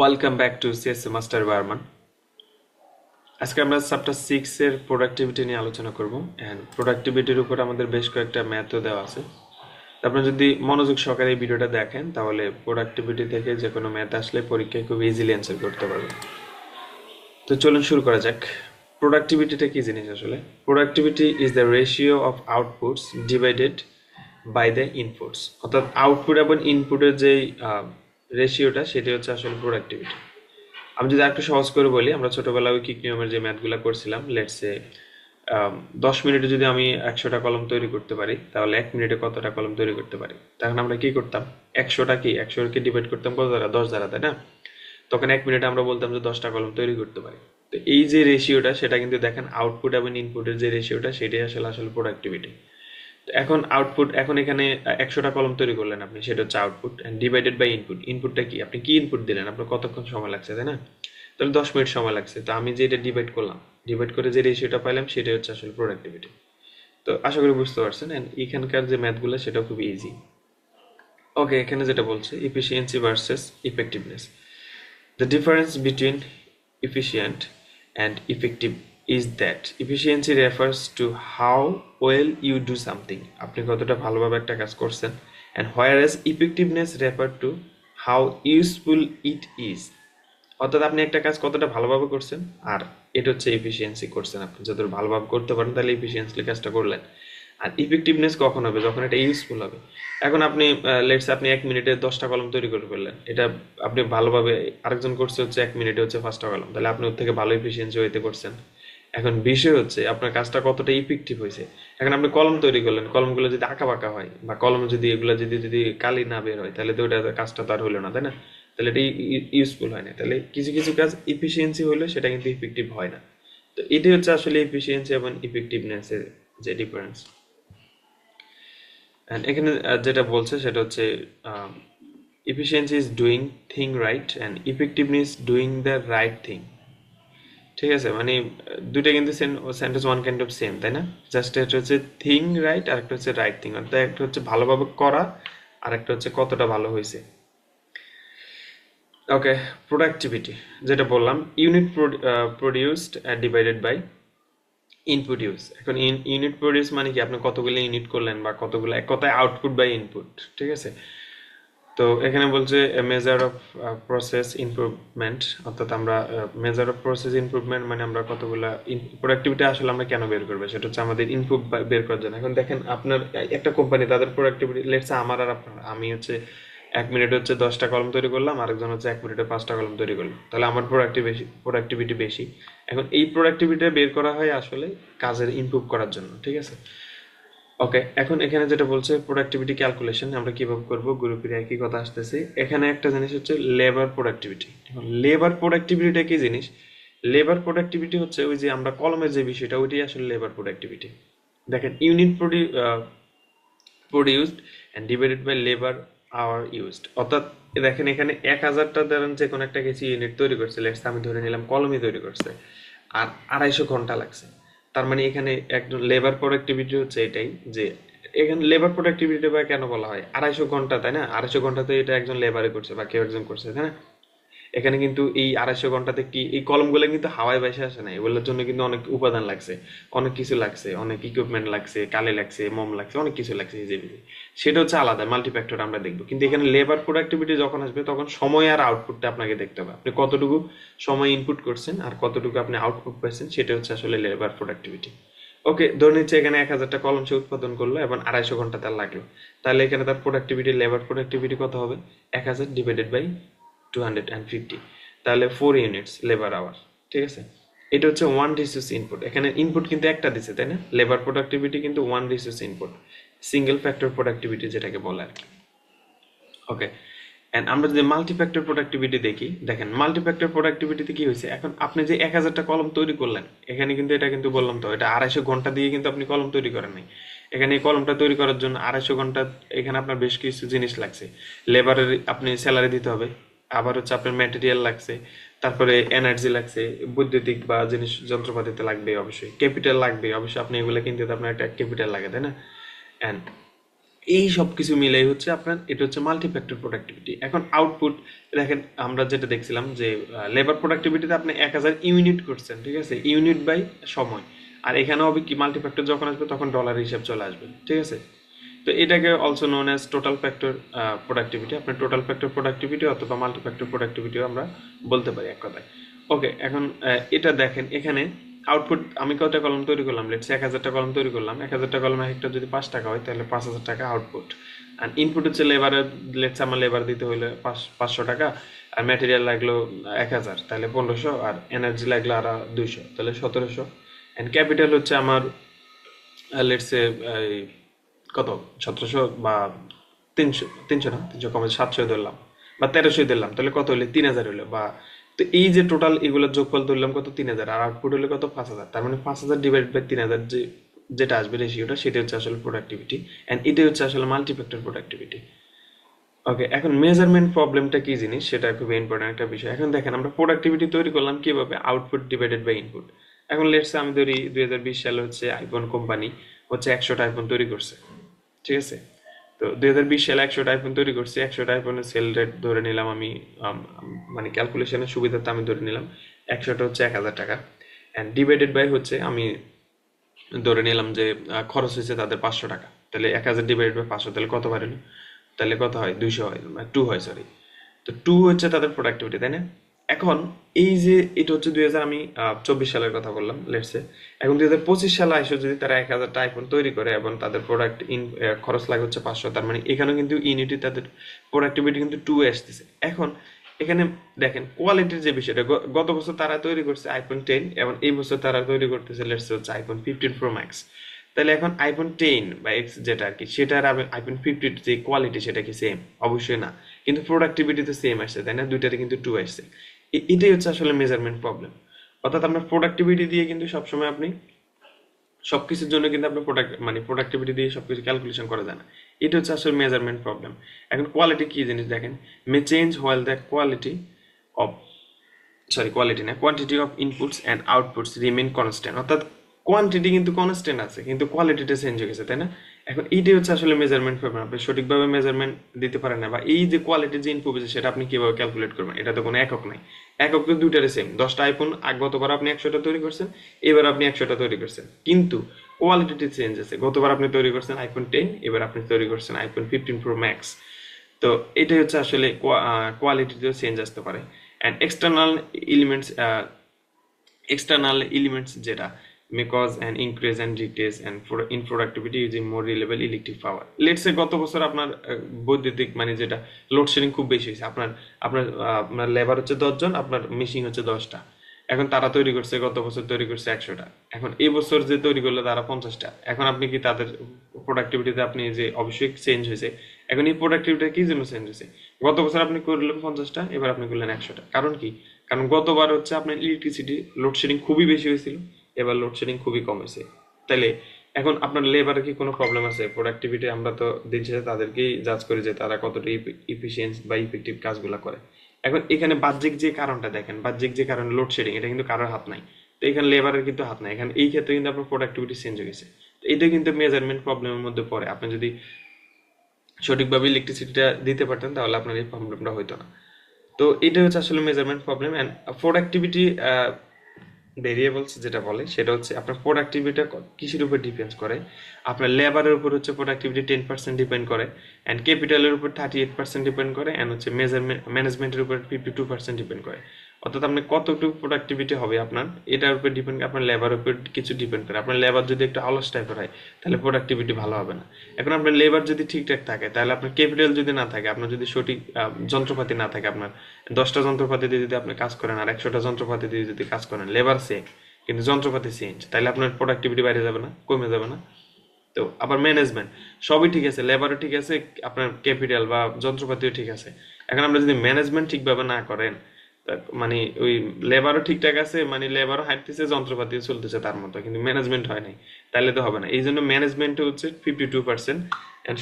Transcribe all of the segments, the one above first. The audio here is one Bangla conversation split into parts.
Welcome back to CSC master Barman. আজকে আমরা চ্যাপ্টার 6 এর প্রোডাক্টিভিটি নিয়ে আলোচনা করব এন্ড প্রোডাক্টিভিটির উপর আমাদের বেশ কয়েকটা ম্যাথও দেওয়া আছে। আপনারা যদি মনোযোগ সহকারে এই ভিডিওটা দেখেন তাহলে প্রোডাক্টিভিটি থেকে যে কোনো ম্যাথ আসলে পরীক্ষায় খুব ইজিলি অ্যান্সার করতে পারবেন। তো চলুন শুরু করা যাক। প্রোডাক্টিভিটিটা কি জিনিস আসলে? Productivity is the ratio of outputs divided by the inputs, অর্থাৎ আউটপুট এবং ইনপুটের যেই রেশিওটা সেটি হচ্ছে আসলে প্রোডাক্টিভিটি। আমি যদি একটু সহজ করে বলি, আমরা ছোটবেলায় ঐকিক নিয়মের যে ম্যাথগুলো করছিলাম, লেটসে 10 মিনিটে যদি আমি 100টা কলম তৈরি করতে পারি তাহলে 1 মিনিটে কতটা কলম তৈরি করতে পারি। তখন আমরা কি করতাম, 100কে ডিভাইড করতাম কত দ্বারা, 10 দ্বারা, তাই না? তখন 1 মিনিটে আমরা বলতাম যে 10টা কলম তৈরি করতে পারি। তো এই যে রেশিওটা, সেটা কিন্তু দেখেন আউটপুট এবং ইনপুটের যে রেশিওটা, সেটাই আসলে আসলে প্রোডাক্টিভিটি। এখন আউটপুট, এখন এখানে 100টা কলম তৈরি করলেন আপনি, সেটা হচ্ছে output, and divided by input. ইনপুটটা কি, আপনি কি ইনপুট দিলেন, আপনার কতক্ষণ সময় লাগছে, তাই না? তাহলে 10 মিনিট সময় লাগছে। তো আমি যে এটা ডিভাইড করলাম, ডিভাইড করে যে রেশিওটা পাইলাম, সেটাই হচ্ছে আসলে প্রোডাক্টিভিটি। তো আশা করি বুঝতে পারছেন। এন্ড এখানকার যে ম্যাথগুলো সেটাও খুব ইজি। ওকে, এখানে যেটা বলছে efficiency versus effectiveness. The difference between efficient and effective is that efficiency refers to how well you do something, আপনি কতটা ভালোভাবে একটা কাজ করছেন, and whereas effectiveness refer to how useful it is, অর্থাৎ আপনি একটা কাজ কতটা ভালোভাবে করছেন, আর এটা হচ্ছে এফিসিয়েন্সি করছেন। আপনি যতটা ভালোভাবে করতে পারেন তাহলে এফিসিয়েন্সলি কাজটা করলেন। আর ইফেক্টিভনেস কখন হবে, যখন এটা ইউজফুল হবে। এখন আপনি লেটস আপনি 1 মিনিটে 10টা কলম তৈরি করে ফেললেন, এটা আপনি ভালোভাবে, আরেকজন করছে হচ্ছে 1 মিনিটে হচ্ছে 5টা কলম, তাহলে আপনি ওর থেকে ভালো এফিসিয়েন্সি হইতে করছেন। এখন বিষয় হচ্ছে আপনার কাজটা কতটা ইফেক্টিভ হয়েছে। এখন আপনি কলম তৈরি করলেন, কলমগুলো যদি আঁকা বাঁকা হয় বা কলম যদি এগুলো যদি যদি কালি না বের হয়, তাহলে তো ওটা কাজটা তো আর হলো না, তাই না? তাহলে এটা ইউজফুল হয় না। তাহলে কিছু কিছু কাজ ইফিসিয়েন্সি হলে সেটা কিন্তু ইফেক্টিভ হয় না। তো এটাই হচ্ছে আসলে এফিসিয়েন্সি এবং ইফেক্টিভনেসের যে ডিফারেন্স। এন্ড এখানে যেটা বলছে সেটা হচ্ছে efficiency is doing thing right and effectiveness doing the right thing. ঠিক আছে, মানে দুইটা কিন্তু sentence one kind of same, তাই না? জাস্ট একটা হচ্ছে থিং রাইট আর একটা হচ্ছে রাইট থিং, অর্থাৎ একটা হচ্ছে ভালোভাবে করা আর একটা হচ্ছে কতটা ভালো হয়েছে। ওকে, প্রোডাক্টিভিটি যেটা বললাম, unit produced divided by input use. এখন ইউনিট প্রডিউস মানে কি, আপনি কতগুলো ইউনিট করলেন বা কতগুলো, এক কথায় আউটপুট বাই ইনপুট। ঠিক আছে, তো এখানে বলছে মেজার অফ প্রসেস ইমপ্রুভমেন্ট, অর্থাৎ আমরা মেজার অফ প্রসেস ইমপ্রুভমেন্ট মানে আমরা কতগুলা প্রোডাক্টিভিটি আসলে আমরা কেন বের করবো, সেটা হচ্ছে আমাদের ইনপুট বের করার জন্য। এখন দেখেন আপনার একটা কোম্পানি, তাদের প্রোডাক্টিভিটি লেটস আমার আর আপনার, আমি হচ্ছে 1 মিনিটে হচ্ছে 10টা কলম তৈরি করলাম, আরেকজন হচ্ছে 1 মিনিটে 5টা কলম তৈরি করলো, তাহলে আমার প্রোডাক্টিভিটি বেশি। এখন এই প্রোডাক্টিভিটি বের করা হয় আসলে কাজের ইমপ্রুভ করার জন্য। ঠিক আছে, ওকে, এখন এখানে যেটা বলছে প্রোডাক্টিভিটি ক্যালকুলেশন আমরা কিভাবে করব, গ্রুপের একই কথা আসতেছে। এখানে একটা জিনিস হচ্ছে লেবার প্রোডাক্টিভিটি। এখন লেবার প্রোডাক্টিভিটিটা কি জিনিস? লেবার প্রোডাক্টিভিটি হচ্ছে ওই যে আমরা কলমের যে বিষয়টা, ওইটাই আসলে লেবার প্রোডাক্টিভিটি। দেখেন unit produced and divided by labour hour used, অর্থাৎ দেখেন এখানে 1000টা ধরেন যে কোনো একটা কিছু ইউনিট তৈরি করছে, লেটস আমি ধরে নিলাম কলমই তৈরি করছে, আর 250 ঘন্টা লাগছে। তার মানে এখানে একজন লেবার প্রোডাক্টিভিটি হচ্ছে এটাই, যে এখানে লেবার প্রোডাক্টিভিটি বা কেন বলা হয় 250 ঘন্টা, তাই না? 250 ঘন্টাতে এটা একজন লেবারে করছে বা কেউ একজন করছে, তাই না? এখানে কিন্তু এই 250 ঘন্টাতে কি এই কলমগুলো কিন্তু হাওয়ায় ভেসে আসে না, এগুলোর জন্য কিন্তু অনেক উপাদান লাগছে, অনেক কিছু লাগছে, অনেক ইকুইপমেন্ট লাগছে, কালি লাগছে, মোম লাগছে, অনেক কিছু লাগছে হিসেবে। সেটা হচ্ছে আলাদা মাল্টিফ্যাক্টর আমরা দেখবো। কিন্তু এখানে লেবার প্রোডাক্টিভিটি যখন আসবে তখন সময় আর আউটপুটটা আপনাকে দেখতে হবে, আপনি কতটুকু সময় ইনপুট করছেন আর কতটুকু আপনি আউটপুট পাইছেন, সেটা হচ্ছে আসলে লেবার প্রোডাক্টিভিটি। ওকে, ধরে নিচ্ছে এখানে 1000টা কলম সে উৎপাদন করলো এবং 250 ঘন্টা তার লাগলো, তাহলে এখানে তার প্রোডাক্টিভিটি, লেবার প্রোডাক্টিভিটি কত হবে? 1000 ডিভাইডেড বাই 250, তাহলে 4 ইউনিটস লেবার আওয়ার। ঠিক আছে, এটা হচ্ছে ওয়ান রিসোর্স ইনপুট। এখানে ইনপুট কিন্তু একটা দিছে, তাই না? লেবার প্রোডাক্টিভিটি কিন্তু one resource input, single factor productivity যেটাকে বলে আর কি। ওকে, এন্ড আমরা যদি মাল্টিফ্যাক্টর প্রোডাক্টিভিটি দেখি, দেখেন মাল্টিফ্যাক্টর প্রোডাক্টিভিটিতে কি হয়েছে, এখন আপনি যে 1000টা কলম তৈরি করলেন, এখানে কিন্তু এটা কিন্তু বললাম তো, এটা 250 ঘন্টা দিয়ে কিন্তু আপনি কলম তৈরি করেন নাই। এখানে এই কলমটা তৈরি করার জন্য 250 ঘন্টা, এখানে আপনার বেশ কিছু জিনিস লাগছে। লেবারের আপনি স্যালারি দিতে হবে, আবার হচ্ছে আপনার ম্যাটেরিয়াল লাগছে, তারপরে এনার্জি লাগছে, বৈদ্যুতিক বা জিনিস যন্ত্রপাতিতে লাগবে, অবশ্যই ক্যাপিটাল লাগবে, অবশ্যই আপনি এগুলো কিনতে তো আপনার একটা ক্যাপিটাল লাগে, তাই না? এই সব কিছু মিলাই হচ্ছে আপনার এটা হচ্ছে মাল্টিফ্যাক্টর প্রোডাক্টিভিটি। এখন আউটপুট দেখেন, আমরা যেটা দেখছিলাম যে লেবার প্রোডাক্টিভিটিতে আপনি 1000 ইউনিট করছেন, ঠিক আছে, ইউনিট বাই সময়। আর এখানে হবে কি, মাল্টিফ্যাক্টর যখন আসবে তখন ডলার হিসাব চলে আসবে, ঠিক আছে। তো এটাকে also known as total factor productivity. আপনার টোটাল ফ্যাক্টর প্রোডাক্টিভিটি অথবা মাল্টিফ্যাক্টর প্রোডাক্টিভিটিও আমরা বলতে পারি এক কথায়। ওকে, এখন এটা দেখেন এখানে আউটপুট আমি কয়টা কলম তৈরি করলাম, লেটস 1000টা কলম তৈরি করলাম। 1000টা কলম একটা যদি 5 টাকা হয় তাহলে 5000 টাকা আউটপুট। আর ইনপুট হচ্ছে লেবারের, লেটস আমার লেবার দিতে হইলে 500 টাকা, আর ম্যাটেরিয়াল লাগলো 1000 তাহলে 1500, আর এনার্জি লাগলো আর 200 তাহলে 1700। অ্যান্ড ক্যাপিটাল হচ্ছে আমার লেটস এ কত, 1700 বা 300, 300 না, 300 কমে 700 ধরলাম, বা 1300 ধরলাম, তাহলে কত হইলে 3000 হইলো। বা তো এই যে টোটাল এগুলোর যোগফল ধরলাম কত, 3000, আর আউটপুট হলে কত, 5000। তার মানে 5000 ডিভাইড বাই 3000 যে যেটা আসবে রেশিওটা, সেটা হচ্ছে আসলে প্রোডাক্টিভিটি। অ্যান্ড এটাই হচ্ছে আসলে মাল্টিফ্যাক্টর প্রোডাক্টিভিটি। ওকে, এখন মেজারমেন্ট প্রবলেমটা কি জিনিস সেটা খুব ইম্পর্টেন্ট একটা বিষয়। এখন দেখেন আমরা প্রোডাক্টিভিটি তৈরি করলাম কিভাবে, আউটপুট ডিভাইডেড বাই ইনপুট। এখন লেটস আমি ধরি 2020 সালে হচ্ছে আইফোন কোম্পানি হচ্ছে 100টা আইফোন তৈরি করছে, ঠিক আছে। তো 2020 সালে 100টা আইফোন তৈরি করছে, 100টা আইফোনের সেল রেট ধরে নিলাম আমি, মানে ক্যালকুলেশনের সুবিধাতে আমি ধরে নিলাম 100টা হচ্ছে 1000 টাকা। অ্যান্ড ডিভাইডেড বাই হচ্ছে আমি ধরে নিলাম যে খরচ হয়েছে তাদের 500 টাকা। তাহলে 1000 ডিভাইডেড বাই 500 তাহলে কত বাড়লো, তাহলে কত হয়, 200 হয়, 2 হয় সরি। তো 2 হচ্ছে তাদের প্রোডাক্টিভিটি, তাই না। এখন এই যে এটা হচ্ছে 2000, আমি 24 সালের কথা বললাম লেটসে। এখন 2025 সালে এসে যদি তারা 1000টা আইফোন তৈরি করে এবং তাদের প্রোডাক্ট খরচ লাগে হচ্ছে 500, তার মানে এখানেও কিন্তু ইউনিটি তাদের প্রোডাক্টিভিটি কিন্তু 2 আসতেছে। এখন এখানে দেখেন কোয়ালিটির যে বিষয়টা, গত বছর তারা তৈরি করছে আইফোন 10 এবং এই বছর তারা তৈরি করতেছে লেটসে হচ্ছে আইফোন 15 প্রো ম্যাক্স। তাহলে এখন আইফোন 10 বা এক্স যেটা আর কি, সেটার আইফোন 50 যে কোয়ালিটি সেটা কি সেম, অবশ্যই না। কিন্তু প্রোডাক্টিভিটি তো সেম আসছে, তাই না, দুইটারে কিন্তু 2 আসছে। এটাই হচ্ছে আসলে মেজারমেন্ট প্রবলেম। অর্থাৎ আপনার প্রোডাক্টিভিটি দিয়ে কিন্তু সবসময় আপনি সবকিছুর জন্য কিন্তু আপনার প্রোডাক্টিভিটি দিয়ে সবকিছু ক্যালকুলেশন করা যায় না। এটা হচ্ছে আসলে মেজারমেন্ট প্রবলেম। এখন কোয়ালিটি কি জিনিস দেখেন, may change while the quality of, sorry quality না, quantity of inputs and outputs remain constant. অর্থাৎ কোয়ান্টিটি কিন্তু কনস্ট্যান্ট আছে কিন্তু কোয়ালিটিটা চেঞ্জ হয়ে গেছে, তাই না। এখন এইটাই হচ্ছে আসলে মেজারমেন্ট প্রবলেম, আপনি সঠিকভাবে মেজারমেন্ট দিতে পারেন না, বা এই যে কোয়ালিটির যে ইনপুট সেটা আপনি কিভাবে ক্যালকুলেট করবেন, এটা তো কোনো একক নাই। একক তো দুইটারে সেম, 10টা আইফোন গতবার আপনি 100টা তৈরি করছেন, এবার আপনি 100টা তৈরি করছেন, কিন্তু কোয়ালিটিটি চেঞ্জ আছে। গতবার আপনি তৈরি করছেন আইফোন 10, এবার আপনি তৈরি করছেন আইফোন 15 প্রো ম্যাক্স। তো এটাই হচ্ছে আসলে কোয়ালিটিতেও চেঞ্জ আসতে পারে। অ্যান্ড এক্সটার্নাল এলিমেন্টস যেটা may cause an increase and decrease and in productivity using more reliable electric power. Let's say গত বছর আপনার বৈদ্যুতিক মানে যেটা লোডশেডিং খুব বেশি হয়েছে, আপনার আপনার আপনার লেবার হচ্ছে 10 জন, আপনার মেশিন হচ্ছে 10টা। এখন তারা তৈরি করছে, গত বছর তৈরি করছে 100টা, এখন এই বছর যে তৈরি করলো তারা 50টা। এখন আপনি কি তাদের প্রোডাক্টিভিটিতে আপনি যে অবশ্যই চেঞ্জ হয়েছে। এখন এই প্রোডাক্টিভিটি কি জন্য চেঞ্জ হয়েছে, গত বছর আপনি করলেন 50টা, এবার আপনি করলেন 100টা। কারণ কি, কারণ গতবার হচ্ছে আপনার ইলেকট্রিসিটি লোডশেডিং খুবই বেশি হয়েছিল, এবার লোডশেডিং খুবই কম হয়েছে। তাইলে এখন আপনার লেবারের কি কোনো প্রবলেম আছে, প্রোডাক্টিভিটি আমরা তো দিন শেষে তাদেরকেই জাজ করি যে তারা কতটা ইফিসিয়েন্স বা ইফেক্টিভ কাজগুলো করে। এখন এখানে বাহ্যিক যে কারণটা দেখেন, বাহ্যিক যে কারণ লোডশেডিং, এটা কিন্তু কারোর হাত নাই। তো এখানে লেবারের কিন্তু হাত নাই, এখানে এই ক্ষেত্রে কিন্তু আপনার প্রোডাক্টিভিটি চেঞ্জ হয়ে গেছে। তো এটা কিন্তু মেজারমেন্ট প্রবলেমের মধ্যে পড়ে। আপনি যদি সঠিকভাবে ইলেকট্রিসিটিটা দিতে পারতেন তাহলে আপনার এই প্রবলেমটা হইতো না। তো এটা হচ্ছে আসলে measurement problem. And productivity variables যেটা বলে সেটা হচ্ছে আপনার প্রোডাক্টিভিটি কিসের উপর ডিপেন্ড করে, আপনার লেবারের উপর হচ্ছে প্রোডাক্টিভিটি 10% ডিপেন্ড করে, অ্যান্ড ক্যাপিটালের উপর 38% ডিপেন্ড করে, অ্যান্ড হচ্ছে ম্যানেজমেন্টের উপর 52% ডিপেন্ড করে। অর্থাৎ আপনি কতটুকু প্রোডাক্টিভিটি হবে আপনার এটার উপর ডিপেন্ড করে, আপনার লেবার উপর কিছু ডিপেন্ড করে। আপনার লেবার যদি একটু অলস টাইপের হয় তাহলে প্রোডাক্টিভিটি ভালো হবে না। এখন আপনার লেবার যদি ঠিকঠাক থাকে, তাহলে আপনার ক্যাপিটাল যদি না থাকে, আপনার যদি সঠিক যন্ত্রপাতি না থাকে, আপনার 10টা যন্ত্রপাতি দিয়ে যদি আপনি কাজ করেন আর 100টা যন্ত্রপাতি দিয়ে যদি কাজ করেন, লেবার সেম কিন্তু যন্ত্রপাতি চেঞ্জ, তাহলে আপনার প্রোডাক্টিভিটি বাইরে যাবে না, কমে যাবে না। তো আবার ম্যানেজমেন্ট সবই ঠিক আছে, লেবারও ঠিক আছে, আপনার ক্যাপিটাল বা যন্ত্রপাতিও ঠিক আছে। এখন আমরা যদি ম্যানেজমেন্ট ঠিকভাবে না করেন, মানে ওই লেবারও ঠিকঠাক আছে, মানে লেবারও হাঁটতেছে, যন্ত্রপাতিও চলতেছে তার মতো, কিন্তু ম্যানেজমেন্ট হয় নাই, তাহলে তো হবে না। এই জন্য ম্যানেজমেন্ট হচ্ছে 52%।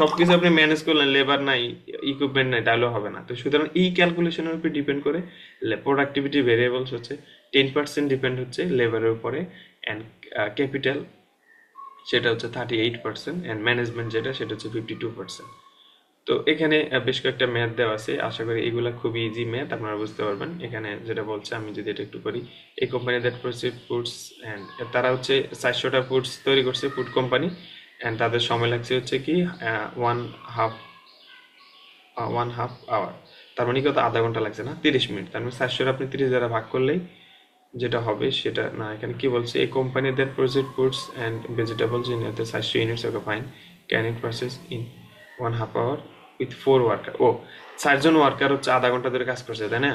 সবকিছু আপনি ম্যানেজ করলেন, লেবার নাই, ইকুইপমেন্ট নাই, তাহলেও হবে না। তো সুতরাং এই ক্যালকুলেশনের উপর ডিপেন্ড করে প্রোডাক্টিভিটি ভেরিয়েবলস হচ্ছে 10% ডিপেন্ড হচ্ছে লেবারের উপরে, অ্যান্ড ক্যাপিটাল সেটা হচ্ছে 38%, অ্যান্ড ম্যানেজমেন্ট যেটা সেটা হচ্ছে 52%। তো এখানে বেশ কয়েকটা ম্যাথ দেওয়া আছে, আশা করি এগুলা খুবই ইজি ম্যাথ, আপনারা বুঝতে পারবেন। এখানে যেটা বলছে, আমি যদি এটা একটু করি, এই company that proceed foods and, তারা হচ্ছে 400টা ফুডস তৈরি করছে, ফুড কোম্পানি, অ্যান্ড তাদের সময় লাগছে হচ্ছে কি ওয়ান হাফ 1/2 আওয়ার। তার মানে কত, আধা ঘন্টা লাগছে না, 30 মিনিট। তার মানে 400 আপনি 30 দ্বারা ভাগ করলেই যেটা হবে সেটা না, এখানে কি বলছে, এই company that proceed foods and vegetables in 400 units okay fine, can it process in 1/2 hour with 4 worker. ও, 4জন ওয়ার্কার হচ্ছে আধা ঘন্টা ধরে কাজ করছে, তাই না?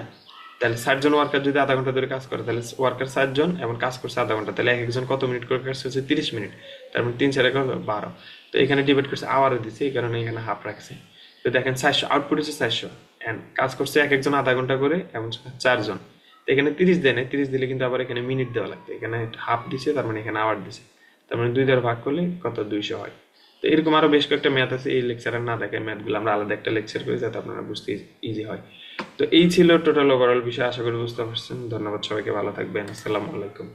তাহলে 4জন ওয়ার্কার যদি আধা ঘন্টা ধরে কাজ করে, তাহলে ওয়ার্কার 4জন এবং কাজ করছে আধা ঘন্টা, তাহলে এক একজন কত মিনিট করে কাজ করছে, 30 মিনিট। তার মানে 3 4 12। তো এখানে ডিভাইড করছে আওয়ারে দিচ্ছে, এই কারণে এখানে হাফ রাখছে। তো দেখেন 400 আউটপুট হচ্ছে 400, অ্যান্ড কাজ করছে এক একজন আধা ঘন্টা করে, এবং 4জন। তো এখানে 30 দেয় না, 30 দিলে কিন্তু আবার এখানে মিনিট দেওয়া লাগবে, এখানে হাফ দিছে, তার মানে এখানে আওয়ার দিছে। তার মানে 2 দ্বারা ভাগ করলে কত, 200 হয়। তো এরকম আরো বেশ কয়েকটা ম্যাথ আছে, এই লেকচারে না দেখে ম্যাথগুলো আমরা আলাদা একটা লেকচার করি, যাতে আপনারা বুঝতে ইজি হয়। তো এই ছিল টোটাল ওভারঅল বিষয়, আশা করি বুঝতে পারছেন। ধন্যবাদ সবাইকে, ভালো থাকবেন, আসসালামু আলাইকুম।